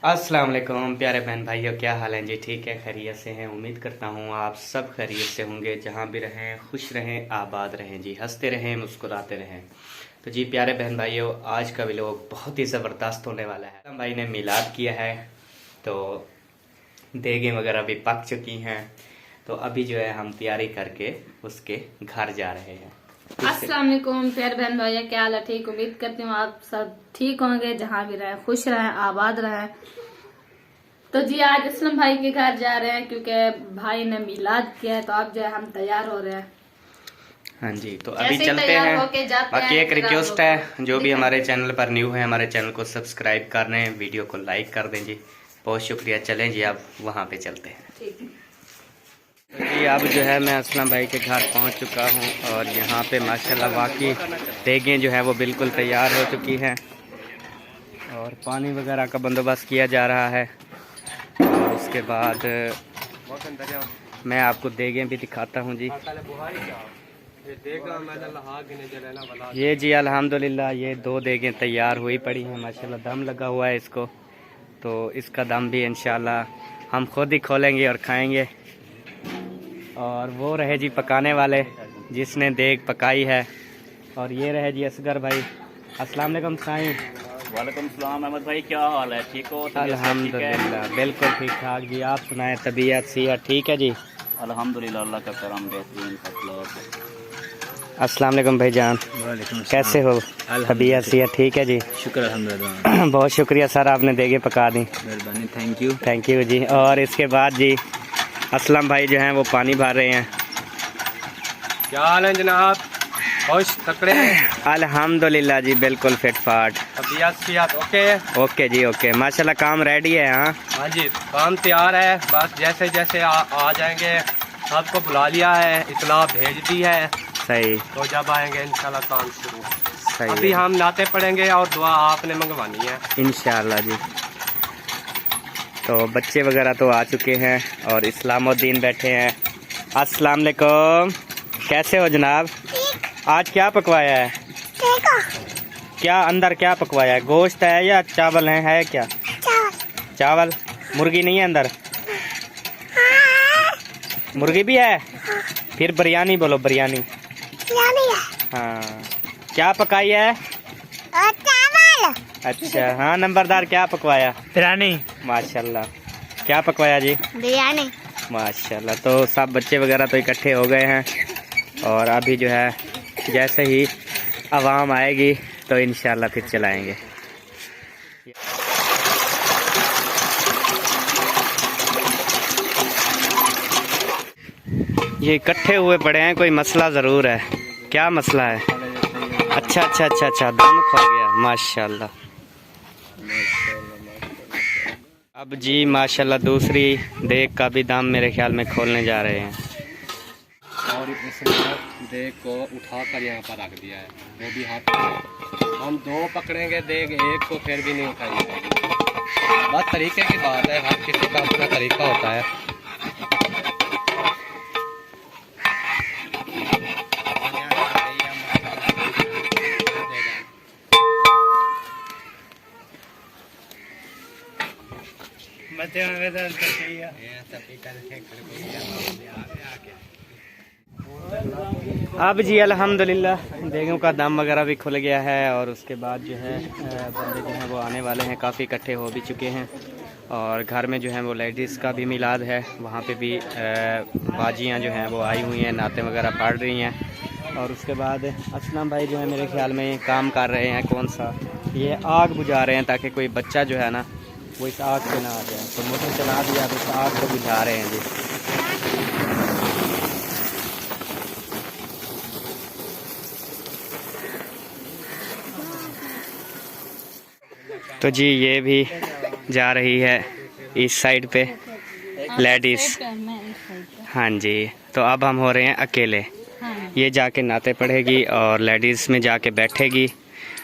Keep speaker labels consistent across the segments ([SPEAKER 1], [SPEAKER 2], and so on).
[SPEAKER 1] अस्सलाम वालेकुम प्यारे बहन भाइयों, क्या हाल है जी? ठीक है, खैरियत से हैं। उम्मीद करता हूँ आप सब खैरियत से होंगे। जहाँ भी रहें खुश रहें, आबाद रहें जी, हंसते रहें, मुस्कुराते रहें। तो जी प्यारे बहन भाइयों, आज का व्लॉग बहुत ही ज़बरदस्त होने वाला है। हम भाई ने मिलाद किया है तो देगें वगैरह भी पक चुकी हैं। तो अभी जो है हम तैयारी करके उसके घर जा रहे हैं।
[SPEAKER 2] अस्सलाम वालेकुम प्यारे बहन भैया, क्या हाल है? ठीक, उम्मीद करती हूँ आप सब ठीक होंगे। जहाँ भी रहें खुश रहें, आबाद रहें। तो जी आज असलम भाई के घर जा रहे हैं क्योंकि भाई ने मिलाद किया है। तो अब जो है हम तैयार हो रहे हैं।
[SPEAKER 1] हाँ जी, तो अभी चलते हैं। बाकी एक रिक्वेस्ट है, जो भी हमारे चैनल पर न्यू है हमारे चैनल को सब्सक्राइब कर दें, वीडियो को लाइक कर दें जी, बहुत शुक्रिया। चलें जी, अब वहाँ पे चलते हैं।
[SPEAKER 2] ठीक है
[SPEAKER 1] जी अब जो है मैं असलम भाई के घर पहुंच चुका हूं और यहाँ पे माशाल्लाह वाकई देगें जो है वो बिल्कुल तैयार हो चुकी हैं और पानी वगैरह का बंदोबस्त किया जा रहा है। और उसके बाद मैं आपको देगें भी दिखाता हूं जी। ये जी अल्हम्दुलिल्लाह ये 2 देगें तैयार हुई पड़ी हैं माशाल्लाह, दम लगा हुआ है इसको। तो इसका दम भी इंशाल्लाह हम खुद ही खोलेंगे और खाएंगे। और वो रहे जी पकाने वाले जिसने देग पकाई है, और ये रहे जी असगर भाई। अस्सलाम वालेकुम साईं।
[SPEAKER 3] वालेकुम सलाम अहमद भाई, क्या हाल है? ठीक हो?
[SPEAKER 1] अल्हम्दुलिल्लाह बिल्कुल ठीक ठाक जी। आप सुनाएं, तबीयत सेहत ठीक है जी?
[SPEAKER 3] अल्हम्दुलिल्लाह, अल्लाह का करम, बेहतरीन फजल।
[SPEAKER 1] अस्सलाम वालेकुम भाईजान, कैसे हो? तबीयत सेहत ठीक है जी?
[SPEAKER 3] शुक्र अल्हम्दुलिल्लाह।
[SPEAKER 1] बहुत शुक्रिया सर, आपने देगे पका दी,
[SPEAKER 3] मेहरबानी, थैंक यू।
[SPEAKER 1] थैंक यू जी। और इसके बाद जी असलम भाई जो हैं वो पानी भर रहे हैं।
[SPEAKER 4] क्या हाल है जनाब? खुश तकड़े?
[SPEAKER 1] अल्हम्दुलिल्लाह जी, बिल्कुल फिट फाट।
[SPEAKER 4] तबीयत सेहत ओके?
[SPEAKER 1] ओके जी ओके, माशाल्लाह काम रेडी है। हाँ
[SPEAKER 4] हाँ जी, काम तैयार है, बस जैसे जैसे आ जाएंगे। सबको बुला लिया है, इतला भेज दी है।
[SPEAKER 1] सही,
[SPEAKER 4] तो जब आएंगे इंशाल्लाह काम शुरू।
[SPEAKER 1] सही
[SPEAKER 4] अभी
[SPEAKER 1] है।
[SPEAKER 4] हम नाते पड़ेंगे और दुआ आपने मंगवानी है
[SPEAKER 1] इंशाल्लाह जी। तो बच्चे वगैरह तो आ चुके हैं और इस्लामुद्दीन बैठे हैं। अस्सलाम वालेकुम, कैसे हो जनाब? आज क्या पकवाया है? क्या अंदर क्या पकवाया है? गोश्त है या चावल है क्या? चावल। मुर्गी नहीं है अंदर? मुर्गी भी है? फिर बिरयानी बोलो, बिरयानी। हाँ, क्या पकाई है?
[SPEAKER 5] चावल।
[SPEAKER 1] अच्छा हाँ, नंबरदार क्या पकवाया?
[SPEAKER 4] बिरयानी।
[SPEAKER 1] माशाल्लाह, क्या पकवाया जी?
[SPEAKER 5] बिरयानी।
[SPEAKER 1] माशाल्लाह। तो सब बच्चे वगैरह तो इकट्ठे हो गए हैं और अभी जो है जैसे ही आवाम आएगी तो इंशाल्लाह फिर चलाएंगे। ये इकट्ठे हुए पड़े हैं, कोई मसला ज़रूर है। क्या मसला है? अच्छा अच्छा अच्छा अच्छा, दम खो गया माशाल्लाह। अब जी माशाल्लाह दूसरी देग का भी दम मेरे ख्याल में खोलने जा रहे हैं।
[SPEAKER 4] और इसने देग को उठा कर यहाँ पर रख दिया है, वो भी हाथ में। हम 2 पकड़ेंगे देग, एक को फिर भी नहीं उठाई जाएगी। बस तरीके की बात है, हर किसी का अपना तरीका होता है।
[SPEAKER 1] अब जी अल्हम्दुलिल्लाह देगों का दम वगैरह भी खुल गया है और उसके बाद जो है बंदे जो हैं वो आने वाले हैं, काफ़ी इकट्ठे हो भी चुके हैं। और घर में जो है वो लेडीज़ का भी मिलाद है, वहाँ पे भी बाजियाँ जो हैं वो आई हुई हैं, नाते वगैरह पढ़ रही हैं। और उसके बाद असलम भाई जो है मेरे ख्याल में काम कर रहे हैं, कौन सा ये आग बुझा रहे हैं ताकि कोई बच्चा जो है ना वो इस आग से ना आ जाए। तो मोटर चला दिया तो इस आग को बुझा रहे हैं जी। तो जी ये भी जा रही है इस साइड पे लेडीज़। हाँ जी, तो अब हम हो रहे हैं अकेले। ये जाके नाते पढ़ेगी और लेडीज़ में जाके बैठेगी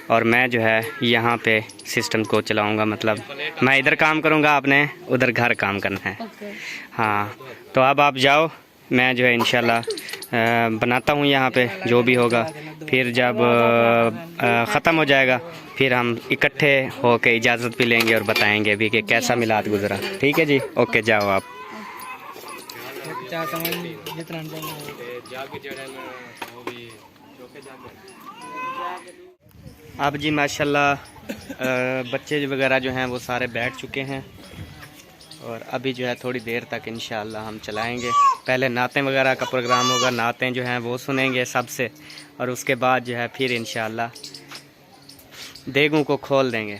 [SPEAKER 1] और मैं जो है यहाँ पे सिस्टम को चलाऊँगा। मतलब मैं इधर काम करूँगा, आपने उधर घर काम करना है। हाँ, तो अब आप जाओ, मैं जो है इंशाल्लाह बनाता हूँ यहाँ पे जो भी होगा। फिर जब ख़त्म हो जाएगा फिर हम इकट्ठे होके इजाज़त भी लेंगे और बताएंगे भी कि कैसा मिलाद गुज़रा। ठीक है जी, ओके जाओ आप। अब जी माशाल्लाह बच्चे वगैरह जो हैं वो सारे बैठ चुके हैं और अभी जो है थोड़ी देर तक इंशाअल्लाह हम चलाएंगे। पहले नातें वगैरह का प्रोग्राम होगा, नातें जो हैं वो सुनेंगे सबसे और उसके बाद जो है फिर इंशाअल्लाह देगों को खोल देंगे।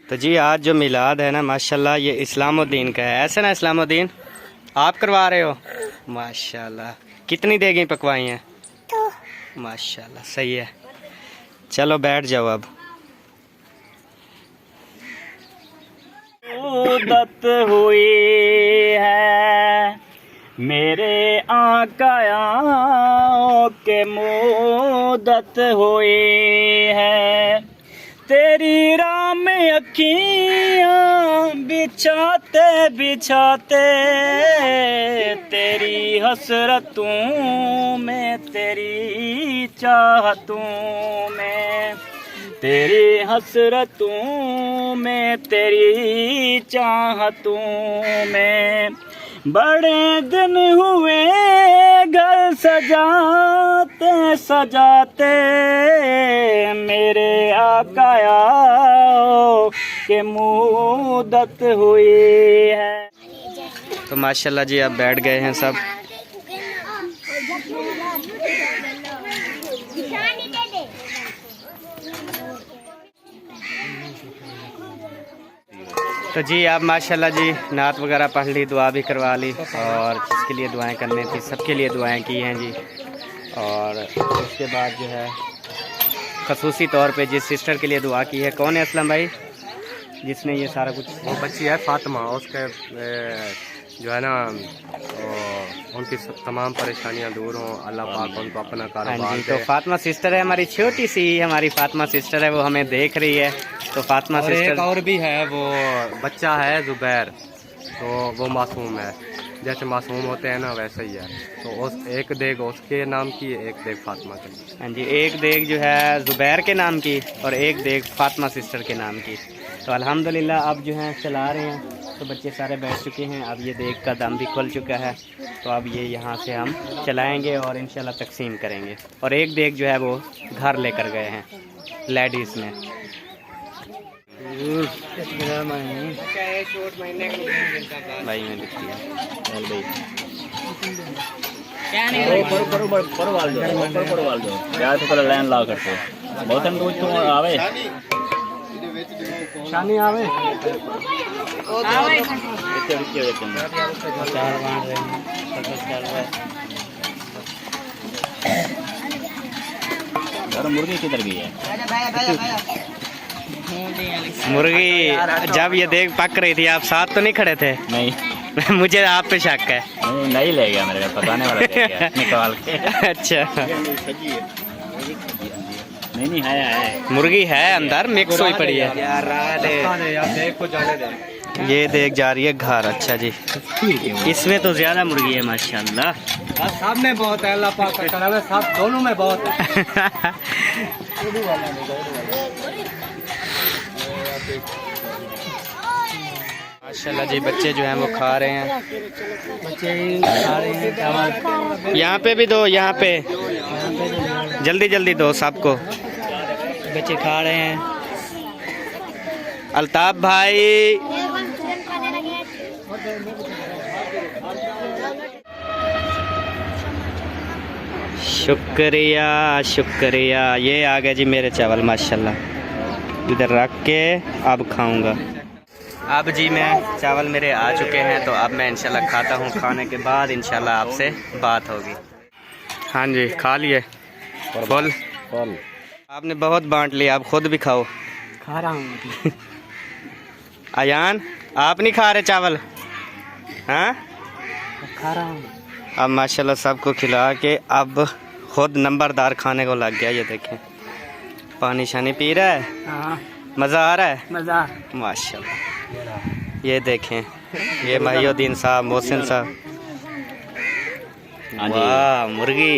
[SPEAKER 1] तो जी आज जो मिलाद है ना माशाल्लाह ये इस्लामुद्दीन का है, ऐसे ना इस्लामुद्दीन आप करवा रहे हो? माशाल्लाह कितनी देगें पकवाई हैं? माशाल्लाह सही है। चलो बैठ जाओ अब।
[SPEAKER 3] मुद्दत हुई है मेरे आकाओं के, मुद्दत हुई है तेरी राह में अखियाँ बिछाते बिछाते, तेरी हसरतों में तेरी चाहतों में, तेरी हसरतों में तेरी चाहतों में, बड़े दिन हुए घर सजाते सजाते मेरे आकाया के मुद्दत हुई है।
[SPEAKER 1] तो माशाल्लाह जी अब बैठ गए हैं सब। तो जी अब माशाल्लाह जी नात वगैरह पढ़ ली, दुआ भी करवा ली और जिसके लिए दुआएं करनी थी सबके लिए दुआएं की हैं जी। और उसके बाद जो है खसूसी तौर पे जिस सिस्टर के लिए दुआ की है, कौन है असलम भाई जिसने ये सारा कुछ?
[SPEAKER 4] वो बच्ची है फातिमा, उसके जो है ना उनकी तमाम परेशानियां दूर हों, अल्लाह पाक उनको अपना कारोबार
[SPEAKER 1] हाँ जी।
[SPEAKER 4] दे।
[SPEAKER 1] तो फातिमा सिस्टर है हमारी, छोटी सी हमारी फातिमा सिस्टर है, वो हमें देख रही है। तो फातिमा
[SPEAKER 4] और
[SPEAKER 1] सिस्टर
[SPEAKER 4] एक और भी है, वो बच्चा है जुबैर, तो वो मासूम है, जैसे मासूम होते हैं ना वैसे ही है। तो उस एक देग उसके नाम की, एक देग फातिमा की।
[SPEAKER 1] हाँ जी, एक देग जो है जुबैर के नाम की और एक देग फातिमा सिस्टर के नाम की। तो अल्हम्दुलिल्लाह अब जो है चला रहे हैं, तो बच्चे सारे बैठ चुके हैं। अब ये देग का दम भी खुल चुका है, तो अब ये यहाँ से हम चलाएंगे और इंशाल्लाह तकसीम करेंगे। और एक देग जो है वो घर लेकर गए हैं लेडीज़ में। भाई मैं दिखती है
[SPEAKER 3] लाइन ला करते बहुत आवे
[SPEAKER 1] शानी आवे
[SPEAKER 3] मुर्गी किधर गई है?
[SPEAKER 1] मुर्गी जब ये देख पक रही थी आप साथ तो नहीं खड़े थे?
[SPEAKER 3] नहीं
[SPEAKER 1] मुझे आप पे शक है।
[SPEAKER 3] नहीं ले गया मेरे को पकाने वाला ले गया निकाल के।
[SPEAKER 1] अच्छा
[SPEAKER 3] नहीं है
[SPEAKER 1] मुर्गी है अंदर मिक्स हुई पड़ी है। ये देख जा रही है घर। अच्छा जी, इसमें तो ज्यादा मुर्गी है माशाल्लाह।
[SPEAKER 4] सब में बहुत है, अल्लाह पाक का करम है, सब दोनों में बहुत है।
[SPEAKER 1] माशाल्लाह जी बच्चे जो हैं वो खा रहे हैं,
[SPEAKER 6] बच्चे खा रहे हैं चावल।
[SPEAKER 1] यहाँ पे भी दो, यहाँ पे जल्दी जल्दी दो सबको।
[SPEAKER 6] बच्चे खा रहे हैं।
[SPEAKER 1] अल्ताफ भाई शुक्रिया शुक्रिया। ये आ गए जी मेरे चावल माशाल्लाह, इधर रख के अब खाऊंगा। अब जी मैं चावल मेरे आ चुके हैं, तो अब मैं इंशाल्लाह खाता हूँ। खाने के बाद इंशाल्लाह आपसे बात होगी। हाँ जी खा लिए फुल। आपने बहुत बांट लिया, आप खुद भी खाओ।
[SPEAKER 6] खा रहा हूँ।
[SPEAKER 1] अयान आप नहीं खा रहे चावल? हाँ
[SPEAKER 6] खा रहा हूँ।
[SPEAKER 1] अब माशाल्लाह सबको खिला के अब खुद नंबरदार खाने को लग गया। ये देखें पानी शानी पी रहा है,
[SPEAKER 6] हाँ
[SPEAKER 1] मज़ा आ रहा है
[SPEAKER 6] मज़ा।
[SPEAKER 1] माशाल्लाह। ये देखें ये महिउद्दीन साहब, मोहसिन साहब,
[SPEAKER 3] हाँ जी।
[SPEAKER 1] वाह मुर्गी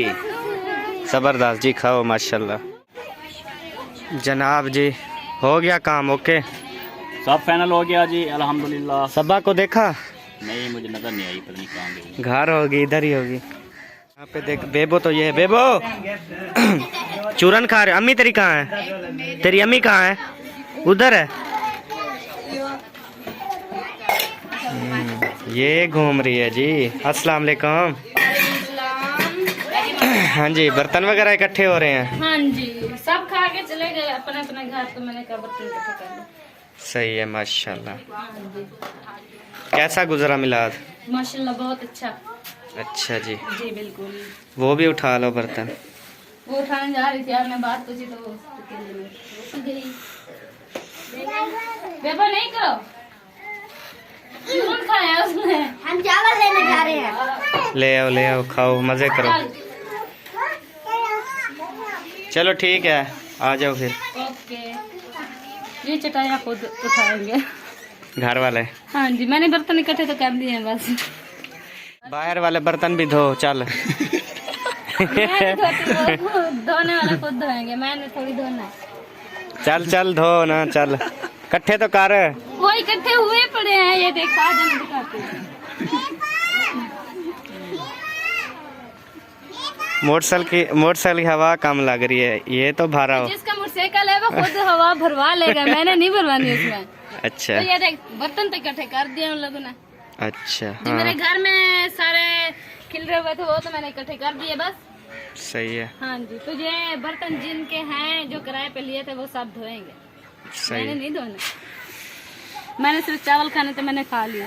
[SPEAKER 1] जबरदस्त जी, खाओ माशाल्लाह। जनाब जी हो गया काम ओके,
[SPEAKER 3] सब फाइनल हो गया जी अल्हम्दुलिल्लाह।
[SPEAKER 1] सबा को देखा?
[SPEAKER 3] नहीं मुझे नजर नहीं आई, पता नहीं कहाँ गई।
[SPEAKER 1] घर होगी, इधर ही होगी। यहाँ पे देख बेबो, तो ये है बेबो चूरन खा रहे। अम्मी तेरी कहाँ है? तेरी अम्मी कहाँ है? उधर है। ये घूम रही है जी। अस्सलाम वालेकुम। हाँ जी, बर्तन वगैरह इकट्ठे हो रहे हैं।
[SPEAKER 2] हाँ जी, सब खा के चले गए अपने अपने घर, तो मैंने कहा बर्तन इकट्ठे कर लो।
[SPEAKER 1] सही है माशाल्लाह।
[SPEAKER 2] हाँ जी,
[SPEAKER 1] कैसा गुजरा मिलाद?
[SPEAKER 2] माशाल्लाह बहुत अच्छा।
[SPEAKER 1] अच्छा जी,
[SPEAKER 2] जी बिल्कुल।
[SPEAKER 1] वो भी उठा लो बर्तन।
[SPEAKER 2] वो उठाने जा रही थी यार, मैं बात पूछी तो वो अकेले में उठ गई। बेबा नहीं करो, कौन खाया उसने?
[SPEAKER 5] हम चावल लेने जा रहे हैं।
[SPEAKER 1] ले आओ खाओ, मजे करो।
[SPEAKER 2] चल,
[SPEAKER 1] चलो ठीक है, आ जाओ फिर।
[SPEAKER 2] ओके। ये चटाइयाँ खुद उठाएंगे।
[SPEAKER 1] घर वाले
[SPEAKER 2] हाँ जी, मैंने बर्तन इकट्ठे तो कर दिए हैं बस।
[SPEAKER 1] बाहर वाले बर्तन भी धो। चल
[SPEAKER 2] मैं नहीं धोती, वो धोने वाला खुद धोएंगे, मैंने थोड़ी धोना है।
[SPEAKER 1] चल धो ना, चल इकट्ठे तो कर।
[SPEAKER 2] वो इकट्ठे हुए पड़े हैं, ये देख आज हम दिखाते हैं।
[SPEAKER 1] मोटरसाइकिल की हवा कम लग रही है, ये तो भरा हो।
[SPEAKER 2] जिसका मोटरसाइकिल है वो खुद हवा भरवा लेगा, मैंने नहीं भरवानी उसमें।
[SPEAKER 1] अच्छा
[SPEAKER 2] तो ये देख बर्तन तो इकट्ठे कर दिए उन लोगों ने।
[SPEAKER 1] अच्छा,
[SPEAKER 2] जो मेरे घर में सारे खिल रहे हुए थे वो तो मैंने इकट्ठे कर दिए बस।
[SPEAKER 1] सही है।
[SPEAKER 2] हाँ जी, तो ये बर्तन जिनके हैं जो किराए पे लिए थे वो सब धोएंगे,
[SPEAKER 1] सही
[SPEAKER 2] मैंने
[SPEAKER 1] है।
[SPEAKER 2] नहीं धोने। मैंने सिर्फ चावल खाने तो मैंने खा लिया।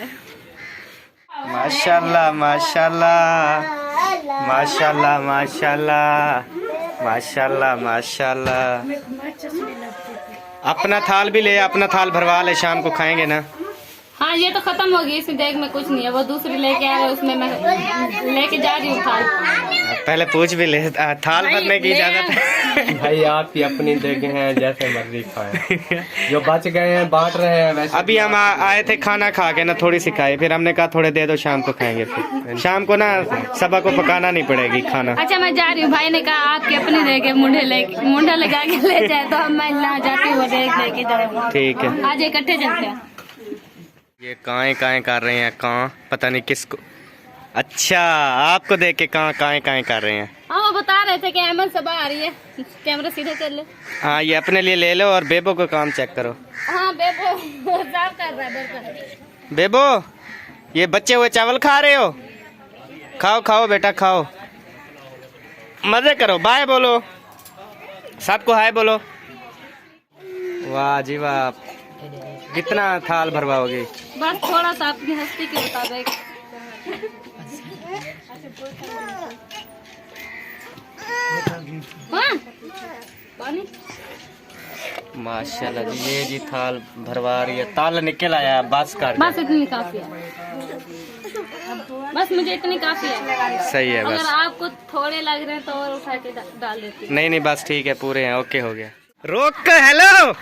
[SPEAKER 1] माशाल्लाह माशाल्लाह माशाल्लाह माशाल्लाह माशाल्लाह माशाल्लाह। अपना थाल भी ले, अपना थाल भरवा ले, शाम को खाएंगे ना।
[SPEAKER 2] हाँ ये तो खत्म हो गई, इसमें देख में कुछ नहीं है, वो दूसरी लेके आ रहे हैं, उसमें मैं लेके जा रही हूँ थाल।
[SPEAKER 1] पहले पूछ भी ले, थाल भरने की इजाजत है?
[SPEAKER 4] भाई आपकी अपनी जगह है, जैसे मर्जी खाए। जो बच गए हैं बांट रहे हैं वैसे।
[SPEAKER 1] अभी हम आए थे खाना खा के ना, थोड़ी सी खाए, फिर हमने कहा थोड़े दे दो, शाम को खाएंगे। फिर शाम को ना सबा को पकाना नहीं पड़ेगी खाना।
[SPEAKER 2] अच्छा मैं जा रही हूँ, भाई ने कहा आपकी अपनी देके मुंडा लगा के ले जाए, तो हम मैं ना जाती हूँ, देख लेके जाएंगे।
[SPEAKER 1] ठीक है,
[SPEAKER 2] आज इकट्ठे चलते हैं।
[SPEAKER 1] ये काएं कर रहे हैं, पता नहीं किसको। अच्छा, आपको देख के काएं कर रहे हैं।
[SPEAKER 2] हाँ वो बता रहे थे कि अहमद सबा आ रही है, कैमरा सीधे कर ले।
[SPEAKER 1] हाँ, ये अपने लिए ले लो और बेबो को काम चेक करो।
[SPEAKER 2] हाँ बेबो साफ कर रहा है बर्तन।
[SPEAKER 1] बेबो, ये बच्चे हुए चावल खा रहे हो? खाओ बेटा खाओ, मजे करो। बाय बोलो सबको, हाय बोलो। वाह जी वाह, कितना थाल भरवाओगे?
[SPEAKER 2] बस थोड़ा सा अपनी हस्ती के मुताबिक। हाँ? पानी?
[SPEAKER 1] माशाल्लाह जी, ये जी थाल भरवा रही है। ताल निकल आया, बस कर।
[SPEAKER 2] बस इतनी काफी है, बस मुझे इतनी काफी है।
[SPEAKER 1] सही है
[SPEAKER 2] अगर
[SPEAKER 1] बस।
[SPEAKER 2] आपको थोड़े लग रहे हैं तो और उठा के डाल देती हूँ।
[SPEAKER 1] नहीं बस ठीक है, पूरे हैं, ओके हो गया। रोक कर, हेलो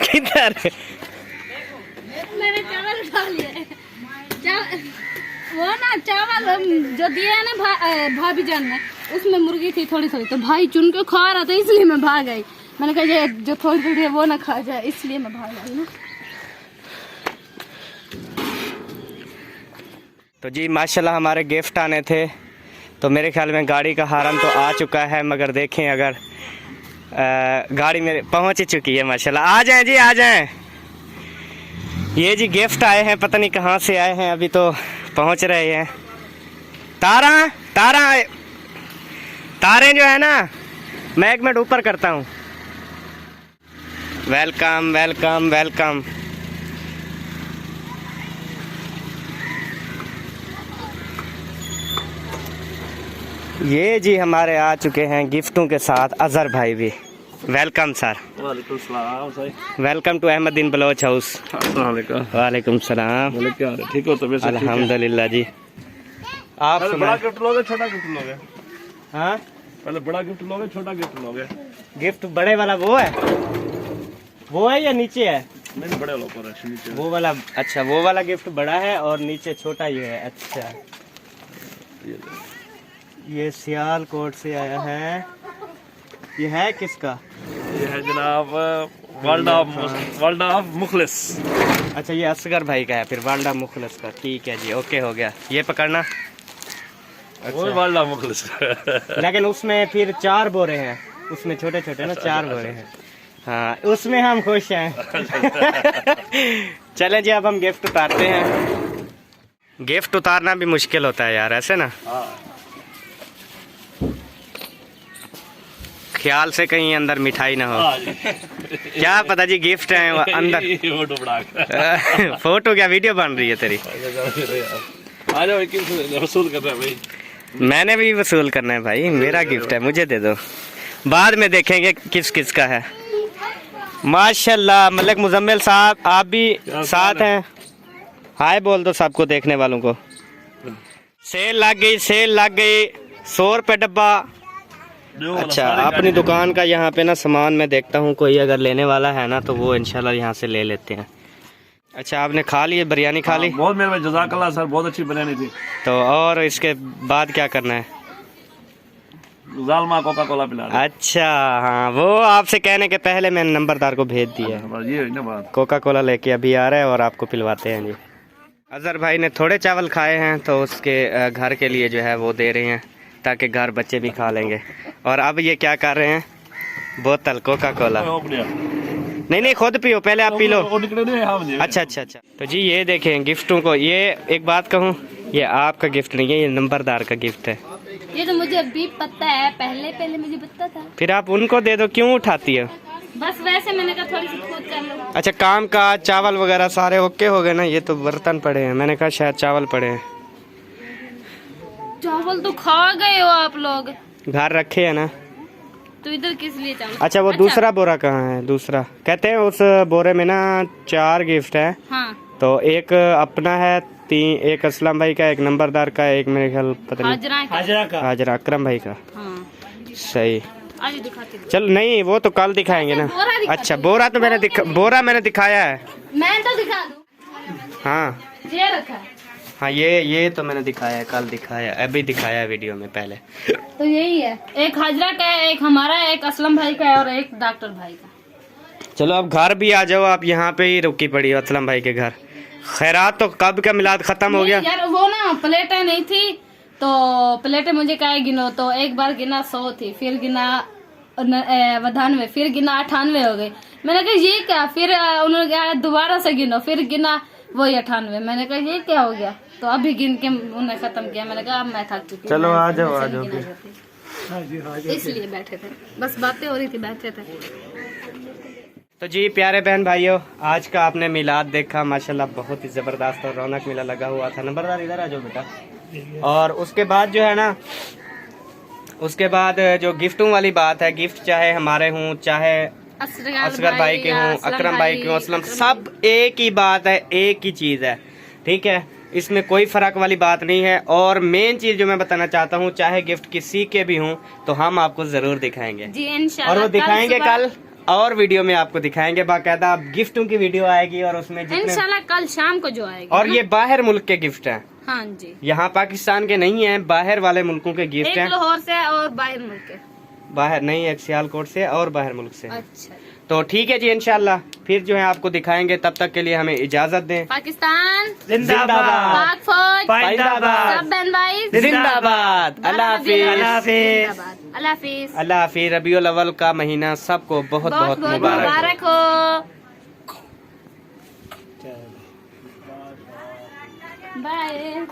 [SPEAKER 1] किधर?
[SPEAKER 2] मैंने चावल डाल लिए। वो ना चावल जो दिया है ना भाभी जान ने, उसमें मुर्गी थी थोड़ी, तो भाई चुन के खा रहा था, इसलिए मैं भाग गई। मैंने कहा ये जो थोड़ी है वो ना खा जाए, इसलिए मैं भाग गई ना।
[SPEAKER 1] तो जी माशाल्लाह हमारे गिफ्ट आने थे, तो मेरे ख्याल में गाड़ी का हारन तो आ चुका है, मगर देखें अगर गाड़ी मेरे पहुंच ही चुकी है माशाल्लाह। आ जाएं जी, आ जाएं। ये जी गिफ्ट आए हैं, पता नहीं कहाँ से आए हैं, अभी तो पहुंच रहे हैं। तारे जो है ना, मैं 1 मिनट ऊपर करता हूँ। Welcome welcome welcome. ये जी हमारे आ चुके हैं गिफ्टों के साथ, अजहर भाई भी। Welcome sir.
[SPEAKER 3] वालेकुम सलाम sir.
[SPEAKER 1] Welcome to Ahmadeen Baloch house. वालेकुम सलाम।
[SPEAKER 3] ठीक हो? तबीयत
[SPEAKER 1] अल्हम्दुलिल्लाह जी। आप
[SPEAKER 3] बड़ा
[SPEAKER 1] सुनाएं।
[SPEAKER 3] गिफ्ट लोगे छोटा गिफ्ट लोगे?
[SPEAKER 1] हाँ,
[SPEAKER 3] पहले बड़ा गिफ्ट लोगे छोटा गिफ्ट लोगे?
[SPEAKER 1] गिफ्ट बड़े वाला वो है या नीचे है?
[SPEAKER 3] नहीं बड़े वालों पर नीचे।
[SPEAKER 1] वो वाला, अच्छा वो वाला गिफ्ट बड़ा है और नीचे छोटा ही है। अच्छा ये सियालकोट से आया है। ये है किसका?
[SPEAKER 3] ये है जनाब वर्ल्ड ऑफ मुखलिस।
[SPEAKER 1] अच्छा, ये असगर भाई का है फिर, वर्ल्ड ऑफ मुखलिस का। ठीक है जी, ओके हो गया। ये पकड़ना।
[SPEAKER 3] वो वर्ल्ड ऑफ मुखलिस।
[SPEAKER 1] लेकिन उसमें फिर 4 बोरे हैं, उसमें छोटे छोटे ना 4 बोरे हैं। हाँ, उसमें हम खुश हैं। चलें जी, अब हम गिफ्ट उतारते हैं। गिफ्ट उतारना भी मुश्किल होता है यार, ऐसे ना। ख्याल से कहीं अंदर मिठाई ना हो। क्या पता जी, गिफ्ट है वो अंदर। फोटो क्या वीडियो बन रही है तेरी?
[SPEAKER 3] आ जाओ, वसूल कर रहा है भाई।
[SPEAKER 1] मैंने भी वसूल करना है भाई, मेरा गिफ्ट है, मुझे दे दो। बाद में देखेंगे किस किस का है। माशाल्लाह, मलिक मुजम्मिल साहब आप भी साथ हैं। हाय बोल दो सबको, देखने वालों को। सेल लग गई, सेल लग गई। 100 रुपये डब्बा। अच्छा, अपनी दुकान का यहाँ पे ना सामान मैं देखता हूँ, कोई अगर लेने वाला है ना तो वो इंशाल्लाह यहाँ से ले लेते हैं। अच्छा, आपने खा ली बिरयानी? खा ली।
[SPEAKER 3] बहुत मेहरबानी, जज़ाकल्लाह सर, बहुत अच्छी बिरयानी थी।
[SPEAKER 1] तो और इसके बाद क्या करना है?
[SPEAKER 3] जालमा कोका कोला पिला।
[SPEAKER 1] अच्छा हाँ, वो आपसे कहने के पहले मैंने नंबरदार को भेज दिया है।
[SPEAKER 3] ये ना बात।
[SPEAKER 1] कोका कोला लेके अभी आ रहा है और आपको पिलवाते हैं जी। अजहर भाई ने थोड़े चावल खाए हैं तो उसके घर के लिए जो है वो दे रहे हैं, ताकि घर बच्चे भी खा लेंगे। और अब ये क्या कर रहे हैं? बोतल कोका कोला। नहीं, खुद पियो, पहले आप पी लो। अच्छा अच्छा अच्छा। तो जी ये देखें गिफ्टों को। ये एक बात कहूँ, ये आपका गिफ्ट नहीं है, ये नंबरदार का गिफ्ट है।
[SPEAKER 2] ये तो मुझे अभी पता है, पहले मुझे पता था।
[SPEAKER 1] फिर आप उनको दे दो, क्यों उठाती है?
[SPEAKER 2] बस वैसे मैंने कहा थोड़ी सी खुद कर लो।
[SPEAKER 1] अच्छा, काम का चावल वगैरह सारे ओके हो गए ना? ये तो बर्तन पड़े हैं, मैंने कहा शायद चावल पड़े हैं।
[SPEAKER 2] चावल तो खा गए हो आप लोग,
[SPEAKER 1] घर रखे है ना?
[SPEAKER 2] तो इधर किस लिए चावल?
[SPEAKER 1] अच्छा, वो दूसरा बोरा कहाँ है? दूसरा कहते हैं उस बोरे में ना 4 गिफ्ट है।
[SPEAKER 2] हाँ।
[SPEAKER 1] तो एक अपना है, 3 एक असलम भाई का, एक नंबरदार का, एक मेरे ख्याल पता नहीं हाजरा अकरम भाई का।
[SPEAKER 2] हाँ।
[SPEAKER 1] सही।
[SPEAKER 2] आज दिखाती हूँ।
[SPEAKER 1] चल नहीं, वो तो कल दिखाएंगे ना। अच्छा, बोरा तो बोरा मैंने दिखाया है।
[SPEAKER 2] मैं तो दिखा दूँ।
[SPEAKER 1] हाँ
[SPEAKER 2] ये रखा है।
[SPEAKER 1] हाँ, ये तो मैंने दिखाया है, कल दिखाया, अभी दिखाया है वीडियो में पहले।
[SPEAKER 2] तो यही है, एक हाजरा का है, एक हमारा है, एक असलम भाई का है और एक डॉक्टर भाई का।
[SPEAKER 1] चलो अब घर भी आ जाओ, आप यहाँ पे ही रुकी पड़ी हो असलम भाई के घर। खैरात तो कब का मिलाद खत्म हो गया
[SPEAKER 2] यार। वो ना प्लेटें नहीं थी, तो प्लेटें मुझे क्या गिनो, तो एक बार गिना 100 थी, फिर गिना 92, फिर गिना 98 हो गई। मैंने कहा ये क्या? फिर उन्होंने कहा दोबारा से गिनो, फिर गिना वही 98। मैंने कहा ये क्या हो गया? तो अभी गिन के उन्हें खत्म किया। मैंने कहा अब मैं थक चुकी।
[SPEAKER 1] चलो आ जाओ
[SPEAKER 2] इसलिए बैठे थे, बस बातें हो रही थी, बैठे थे।
[SPEAKER 1] तो जी प्यारे बहन भाइयों, आज का आपने मिलाद देखा, माशाल्लाह बहुत ही ज़बरदस्त और रौनक मेला लगा हुआ था। नंबरदार इधर आ जाओ बेटा। और उसके बाद जो है ना, उसके बाद जो गिफ्टों वाली बात है, गिफ्ट चाहे हमारे हों, चाहे असगर भाई के हों, अकरम भाई के हों, असलम, सब एक ही बात है, एक ही चीज़ है। ठीक है, इसमें कोई फर्क वाली बात नहीं है। और मेन चीज़ जो मैं बताना चाहता हूँ, चाहे गिफ्ट किसी के भी हों तो हम आपको ज़रूर दिखाएंगे
[SPEAKER 2] जी इंशाल्लाह।
[SPEAKER 1] और वो दिखाएंगे कल, और वीडियो में आपको दिखाएंगे, बाकायदा गिफ्टों की वीडियो आएगी और उसमें
[SPEAKER 2] इंशाल्लाह कल शाम को जो आएगी।
[SPEAKER 1] और ये बाहर मुल्क के गिफ्ट हैं।
[SPEAKER 2] हाँ जी,
[SPEAKER 1] यहाँ पाकिस्तान के नहीं है, बाहर वाले मुल्कों के गिफ्ट
[SPEAKER 2] एक
[SPEAKER 1] हैं।
[SPEAKER 2] लाहौर से और बाहर मुल्क के।
[SPEAKER 1] बाहर नहीं, एक सियालकोट से और बाहर मुल्क से।
[SPEAKER 2] अच्छा,
[SPEAKER 1] तो ठीक है जी, इंशाल्लाह फिर जो है आपको दिखाएंगे। तब तक के लिए हमें इजाजत दें।
[SPEAKER 2] पाकिस्तान
[SPEAKER 1] जिंदाबाद,
[SPEAKER 2] पाक फौज
[SPEAKER 1] जिंदाबाद,
[SPEAKER 2] सब बहन भाई
[SPEAKER 1] जिंदाबाद। अल्लाह हाफिज,
[SPEAKER 2] अल्लाह हाफिज।
[SPEAKER 1] अल्लाह हाफिज। रबीउल अव्वल का महीना सबको बहुत बहुत मुबारक
[SPEAKER 2] हो। बाय।